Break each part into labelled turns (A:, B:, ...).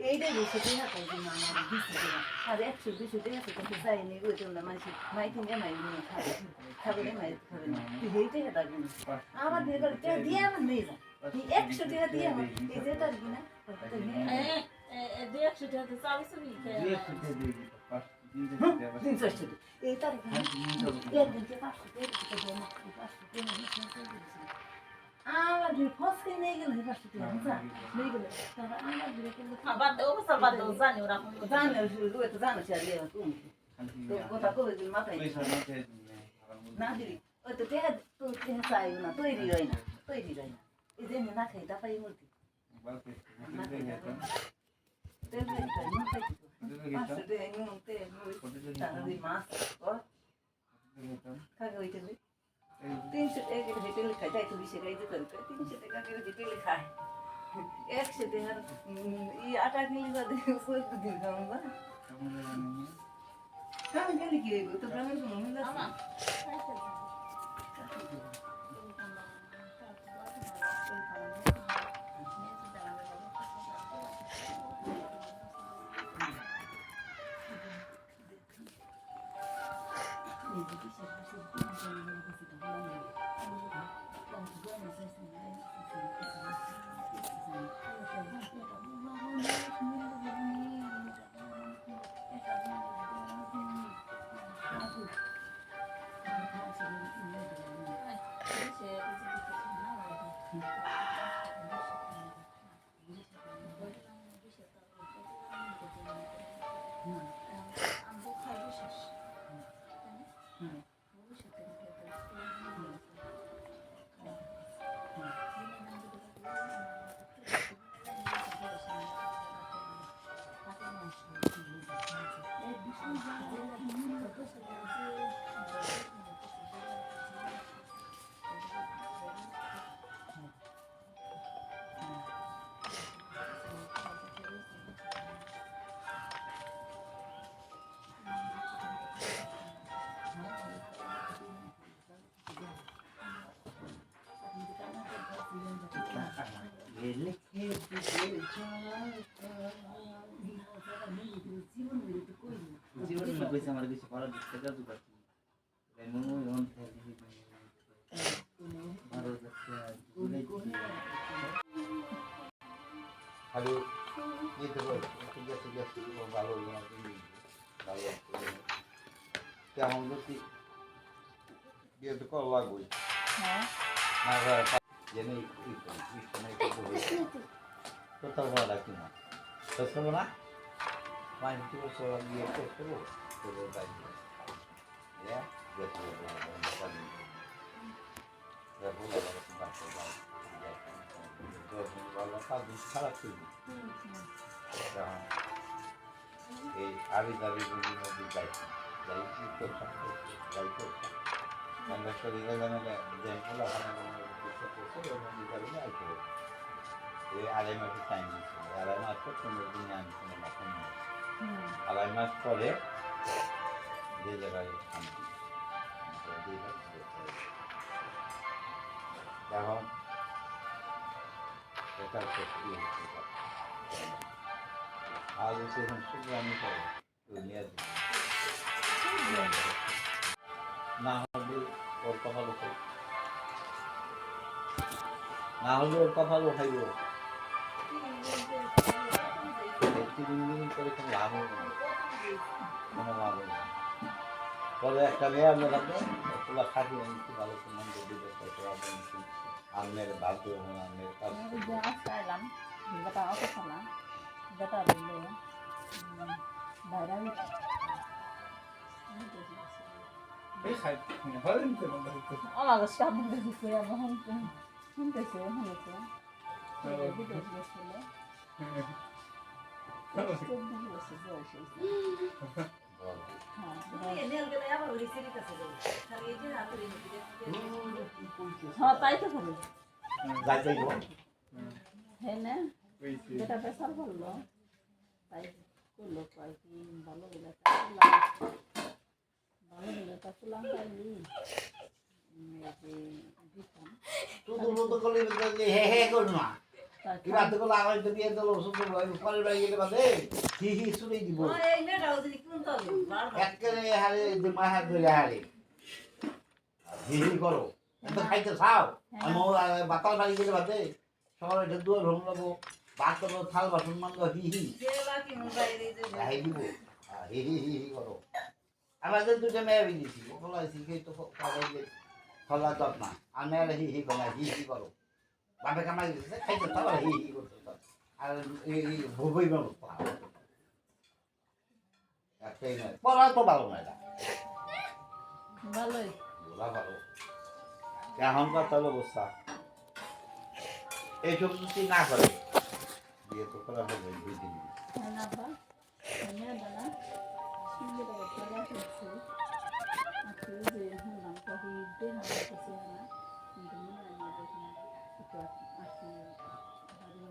A: এইটাই বেশি টাকা পাইছি আমার দিচ্ছে আর 100-200 টাকা তো চাইনি ওই জন্য মানুষ মাইকিং মাই নিয়ে খাবে খাবে না মাই খাবে না তুই এই টাকা দাবি না আমার দিয়ে দিয়ে আমার নিয়ে যা 100 টাকা দিয়ে আমার এই যে তার কিনা 100 টাকা তো চাবি চাবি 100 টাকা দিয়ে দিই 300 টাকা এই তার একদিনকে 500 টাকা দিয়ে না 500 টাকা আমার যে ফসকে নিয়ে গেল হেবাসে নিয়ে গেল তারা আমার দিকে আবার ও সবাই তো জানে ওরা জানে ওই তো জানে চাই রে তুমি তো কথা কই দিন মাথায় না দিদি ওই তো তে তো তে চাই না তৈরি হয় না এই যে না খাই তা পাই মূর্তি মাছ খাগে হইতে 300 টাকা হেঁটে খায় তাই তো 20 টাকা দিতে 300 টাকা করে হেঁটে খায় 100 টাকা ই আটা কিনলে বাদে কত দিন খাওয়া কাম গেলে কি হইব তো গ্রামের কোনো মহিলা আমা জীবন में कोई हमारे किसी फॉलो दिखेगा तो करती है रेमो योन मारो लगता है हेलो ये तो जैसे वो बालो यहाँ पे बालो क्या हम लोग की ये तो कॉल लागू है ना ये नहीं तो तब वाला क्यों ना तो सब ना माइन तो सोलह ये तो वो बाइक ya जैसे वो बोला बात तो वाला का दूसरा चीज ये आवी दावी भी बाइक तो bike Cuando estoy llegando de la además está en eso. Además, como dinían como la comida. Además, por él, de llegar a campo. Ya van. Esta es la cosa. A veces son súper amigos. না হলে ওর কপাল উঠে না হলে ওর কপাল উঠাইব
B: চিরিমিরি করে কোনো লাভ হবে না, কোনো লাভ হবে না। পরে একটা মেয়ে আমরা থাকবে ওগুলো খাটি নিচ্ছি ভালো সম্মান দিবে আর মেয়ের ভাগ্য আর মেয়ের কাজ
A: আসলাম যেটা অত না যেটা বললো বাইরে আমার সামনে দিচ্ছে আমার শুনতেছে শুনেছে বিদেশ গেছিল হ্যাঁ তাই তো করে
B: যাইতেই
A: হ্যাঁ না যেটা পেশার বললো তাই করলো কয়েকদিন ভালো বলে ভালো বলে তা ফুলাম পাইলি
B: তুই মতো করলে হে হে করো না কিবা তো করলে আমার তো দিয়ে দিল ওষুধ পরের বাড়ি গেলে বাদে হি হি শুনেই দিব একেবারে হারে মা হাত ধরে হারে হি হি করো এত খাইতে খাও আমি বাতাল বাড়ি গেলে বাদে সকালে এটা দুয়ার হোম লাগবো ভাত করবো থাল বাসন মানবো হি হি হাই দিব হি হি হি হি করো আমাদের দুটো মেয়ে বিদিয়েছি ওগুলো শিখে তো ফলা তত না আর মেয়েরা হি হি করো হি হি করো বাপে কামাই দিচ্ছে খাইতে থাকো হি হি করতে আর এই ভুবই মানুষ একটাই নয় পড়া তো ভালো নয়
A: ভালোই
B: বলা ভালো এখনকার তাহলে অবস্থা এইসব যদি না করে বিয়ে তো করা হবে 2 দিন
A: না বা না দাদা সুন্দর করে করছে আজকে যে হলাম কবি দে না করছে না কিন্তু মনে হয় না দেখুন একটু আজকে ভালো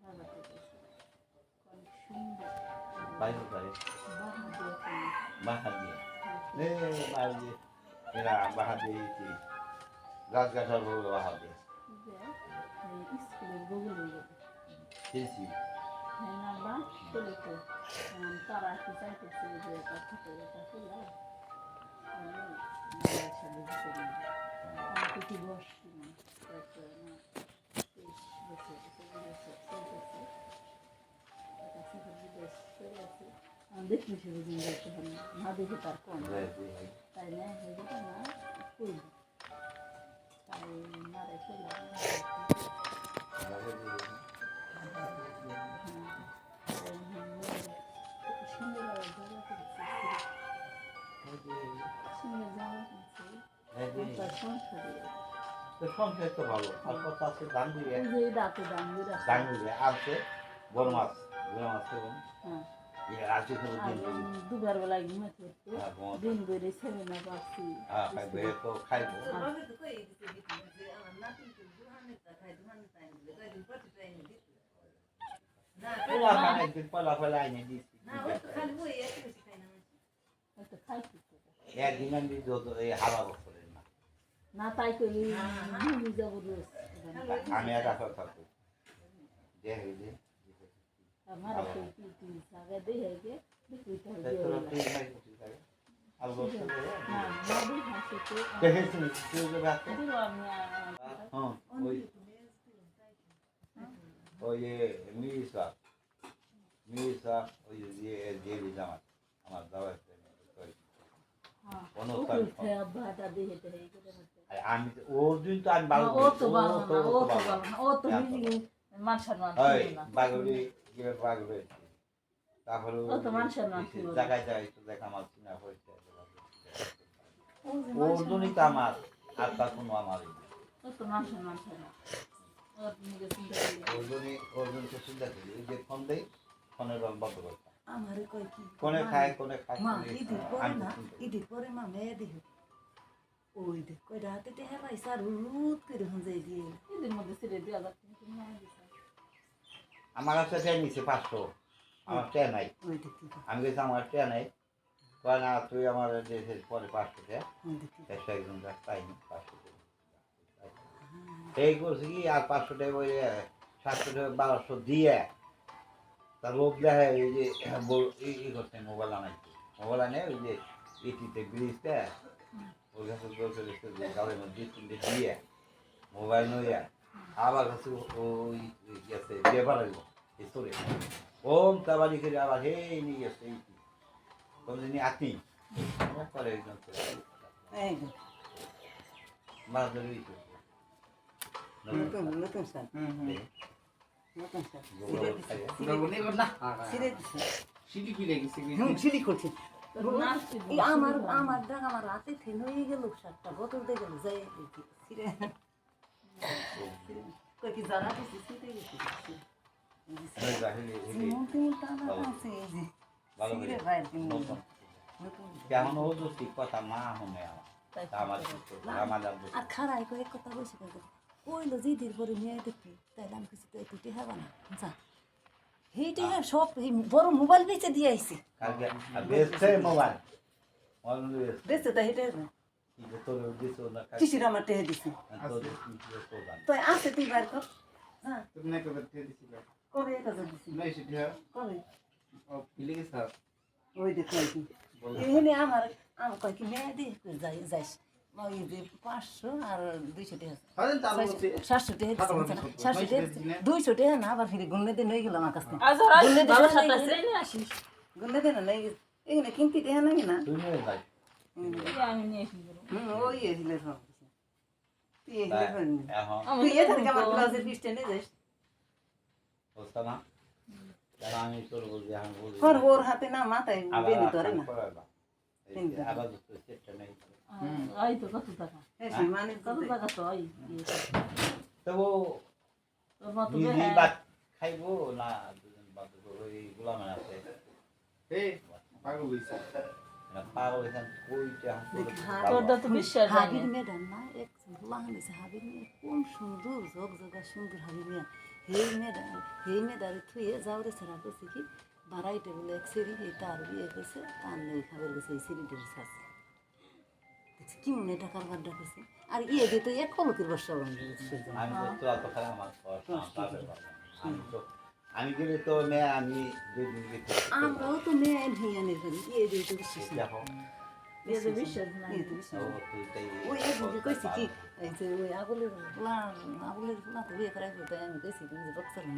A: ভালো করছে কোন সুন্দর
B: বাইরে বাইরে বাহা দিয়ে বাহা দিয়ে এরা বাহা দিয়ে গাছ গাছার বলে বাহা দিয়ে
A: স্কুলের বগুলে
B: খেয়েছি
A: হ্যাঁ না বা চলে তো তারা কি চাইতেছে যে এটা থেকে এটা খুলা কিছু বসছি না দেখি বুঝিয়ে যাচ্ছে না দেখে তার কম তাই না হয়ে যেত না করব তাই না রেখে
B: সংসার তো ভালো আর কথা আছে দান দিয়ে
A: দাম
B: দিয়ে আছে বড় মাছ গুড়া মাছ এবং আছে
A: দুবার বেলায় ঘুমাতে দিন বেড়ে ছেলে না পাচ্ছি
B: তো খাইব একদিন পয়লা পয়লা আইনে দিচ্ছি একদিন আমি এই হারা বছরের না
A: না তাই করি
B: আমি এক আশা থাকবো যে হইলে
A: আমার জায়গা দিয়ে হয়ে
B: ওই মিরিসা ওই যে জামাত আমার দাওয়া আমি ওর দিন তো আমি ভালো বাগড়ি বাগড়ি তারপরে জায়গায় যাই তো দেখা আমার কিনা হয়েছে ওর জন্যই তো আমার আর তার কোনো আমারই ওর জন্য তো চিন্তা করি ওই যে ফোন দেয় ফোনের রং বন্ধ করতাম কোনে খায়
A: ঈদের পরে মা মেয়ে দিল ওই দেখ কই রাতে টেহা পাইছে আর রুদ করে হয়ে দিয়ে ঈদের মধ্যে ছেড়ে দিয়ে আবার
B: আমার কাছে ট্রেন নিচ্ছে 500 আমার ট্রেন নাই আমি গেছি আমার ট্রেন নাই কয় না তুই আমার দেশের পরে 500 টাকা একজন তাই 500 এই করছি কি আর 500 টাকা ওই 700 টাকা 1200 দিয়ে তার লোক দেখে এই যে ই করছে মোবাইল আনাইছে মোবাইল আনে ওই যে ইটিতে ব্রিজটা ওই কাছে গাড়ির মধ্যে 2-3 দিয়ে মোবাইল নইয়া আবার কাছে ওই গেছে বিয়ে বাড়াইব এই তোরে ওম কাবাডি করে আবার হে নিয়ে গেছে এই কোনদিন আতি করে একজন
A: এই যে
B: মাছ ধরে দিত
A: নতুন স্যার নতুন স্যার সিরে দিছে
C: সিঁড়ি কি লেগেছে
A: সিঁড়ি করছে আমার দেখ আমার রাতে থেন হয়ে গেল সাতটা বোতল দিয়ে গেল যাই সিরে কই কি জানা দিছি সিরে গেছে
B: কেমন হতো ঠিক কথা মা হনে আমার রামাদান
A: আর খারাই করে কথা বলছি কইলো জিদির পরে মেয়ে দেখি তাইলে আমি কিছু তো একটু টেহাবা না যা সেইটা সব বড় মোবাইল বেচে দিয়ে আইছি
B: কালকে বেচছে মোবাইল
A: বেচে তাই হেঁটে
B: তোর দিছো না
A: কিসির আমার টেহে দিছি
B: তোর
A: তো আছে তুই বার কর হ্যাঁ
C: তুমি না কবে দিয়ে দিছিল
A: কবে এটা দিছি
C: নাই সেটা
A: কবে
C: ও ফিলে গেছে
A: ওই দেখো এখানে আমার কয় কি মেয়ে দিয়ে যাইস ওই যে 500 আর 200 টাকা
C: হাজার তার মধ্যে
A: 700 টাকা 700 টাকা 200 টাকা না আবার ফিরে গুন্নে দিন হয়ে গেল আমার কাছে
D: গুন্নে দিন আসিস
A: গুন্নে দিন নাই এখানে কিনতে দেয়া নাই না
B: তুই নিয়ে যাই
D: আমি নিয়ে এসে
A: ওই এসলে সব তুই এসলে
B: এখন
A: তুই এখানে আমার ব্লাউজের পিসটা নিয়ে যাস
B: বুঝতে না যারা আমি তোর বলছি আমি বলছি
A: আর ওর হাতে না মাথায় বেনি ধরে না
B: আবার সেটা নেই
D: ওই তো কত টাকা
A: মানে
D: কত টাকা তো ওই
B: তবু
D: তোর মতো
B: নিজেই বাদ খাইবো না দুজন বাদ ওই গোলামের আছে
C: এই পাগল হইছে
B: পাগল এখান কইটা
D: তোরটা তো বিশ্বাস হয়
A: হাবির মেয়েটা না এক লাগান দিছে হাবির মেয়ে কোন সুন্দর জগজগা সুন্দর হাবির মেয়ে হেই মেয়েটা থুয়ে যাওয়ারে ছাড়া করছে কি বাড়াইতে বলে এক সিঁড়ি এই তার বিয়ে করছে তার নেই খাবার গেছে এই সিঁড়িটার সাথে দেখছি কি মনে টাকার বাড্ডা করছে আর ইয়ে দিয়ে তো এক কলকের বর্ষা বন্ধ
B: আমি তো অত খারাপ আমার আমি গেলে তো মেয়ে আমি 2 দিন গেছি
A: আমরাও তো মেয়ে ঢেয়ানের করি ইয়ে দিয়ে তো বিশ্বাস না
B: দেখো
D: এই যে বিশ্বাস নাই
A: ইয়ে তো বিশ্বাস
B: ও
A: না।
B: তুইটাই
A: ওই একদিকে কইছি কি এই যে ওই আবুলের ফুলা তো বিয়ে করাই আমি কইছি তুমি যে বক্সার না